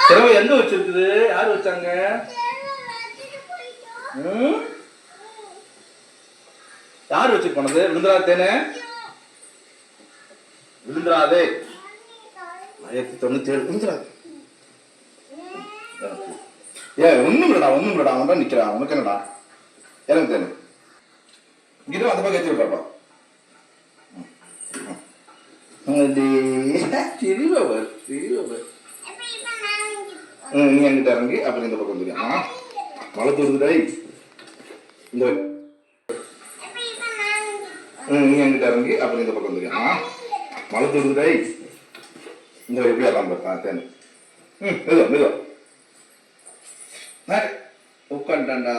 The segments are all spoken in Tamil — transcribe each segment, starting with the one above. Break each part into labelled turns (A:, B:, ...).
A: திரவ எங்க வச்சிருக்குது? யாரு வச்சாங்க? யாரு வச்சு போனது? விழுந்துராதேனே, விழுந்துராதே. 1097 விழுந்துராது. ஏன் ஒண்ணும் இல்லடா, ஒண்ணும் இல்லடா. அவன் தான் நிக்கிறான். உனக்கு என்னடா? எனக்கு தேனு இங்கிட்ட அந்த பக்கம் ஏற்றி விட்டாப்பா. திருவவர் திருவவர் நீ எங்கிட்ட இறங்கி அப்புறம் இந்த பக்கம் வந்துருக்கா. மழை தூருதுடாய். இந்த நீ எங்கிட்ட இறங்கி அப்புறம் இந்த பக்கம் வந்துருக்கா. மழை தூருதுடாய். இந்த எப்படி எல்லாம் பார்த்தா தேனு. மெதுவா மெதுவா உட்காண்டாண்டா.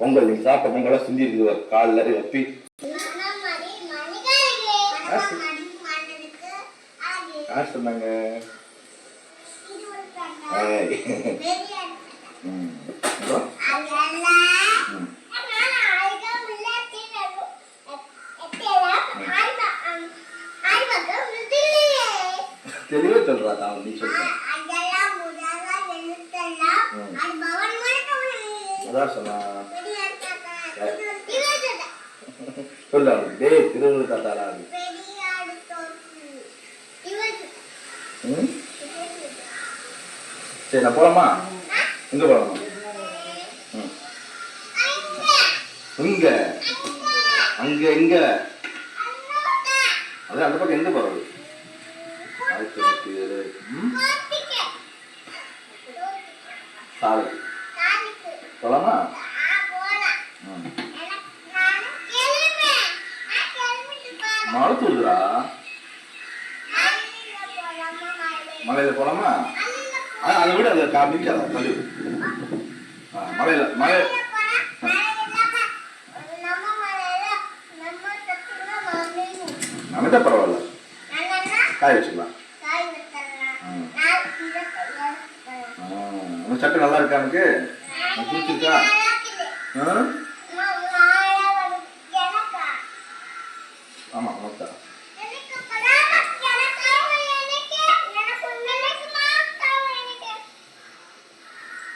A: பொங்கல் நீ சாப்பிட்ட பொங்கலாம் சிந்தி இருக்குது. காலில் எப்பி யார் சொன்னாங்க? தெளிவா சொல்றா தான் நீ சொல்ற. அதான் சொன்னா சொல்ல டேய் திருவள்ளுவர் தாத்தாரா. சரி நான் போலாமா? எங்க போலாமா? இங்க அங்க இங்க அது அந்த பக்கம் எங்க போறது? 1097 சாலை போலாமா? மழை தூதுரா. மலையில போலாமா? அதை விட அதை காமிக்காத தள்ளி. மலையில மலை நமக்கா பரவாயில்ல, காய வச்சுக்கலாம். சட்டை நல்லா இருக்கா? எனக்கு பிடிச்சிருக்கா? ஆமா மொத்தா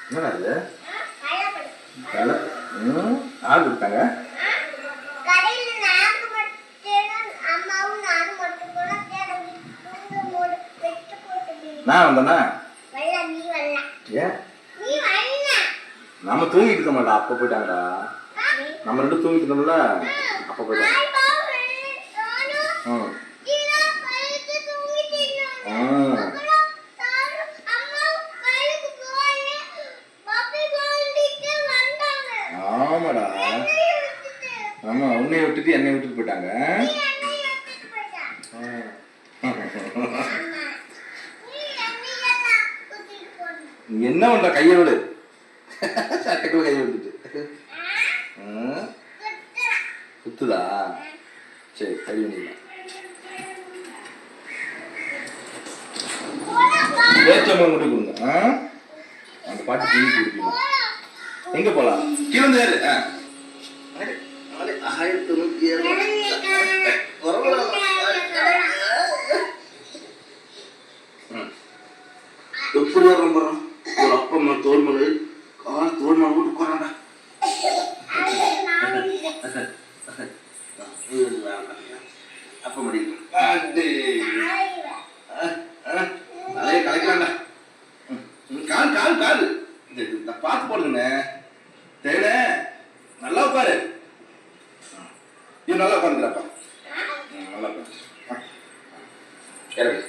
A: என்னடா இது? யார் கொடுத்தாங்க? நான் வந்தேனா? ஏன் நம்ம தூங்கிட்டு இருக்க மாட்டா. அப்ப போயிட்டாங்கடா. நம்ம ரெண்டு தூங்கிட்டு இருந்தோம்ல, அப்ப போயிட்டாங்க. ஆமாடா, ஆமா உன்னை விட்டுட்டு என்னை விட்டுட்டு போயிட்டாங்க. என்ன பண்ற? கையை விடு. சட்டைக்குள்ள கையை விட்டுட்டு குத்துதா? சரி கழுவி நீங்க ஏச்சம்பளம் மட்டும் கொடுங்க. அந்த பாட்டு டிவி கொடுக்கணும். எங்க போலாம்? கீழே வந்து ஏறு. 1097 எப்படி வர்றோம் போறோம்? ஒரு அப்பம்மா தோல்மலை கால் தோல்மலை விட்டு போறாண்டா. அப்ப முடியும் நிறைய கலைக்கலாம்டா. கால் கால் கால் பார்த்து போடுங்கண்ணே. தேட நல்லா உட்காரு. இது நல்லா உட்காந்துக்கிறாப்பா. நல்லா உட்காந்து இறங்கு.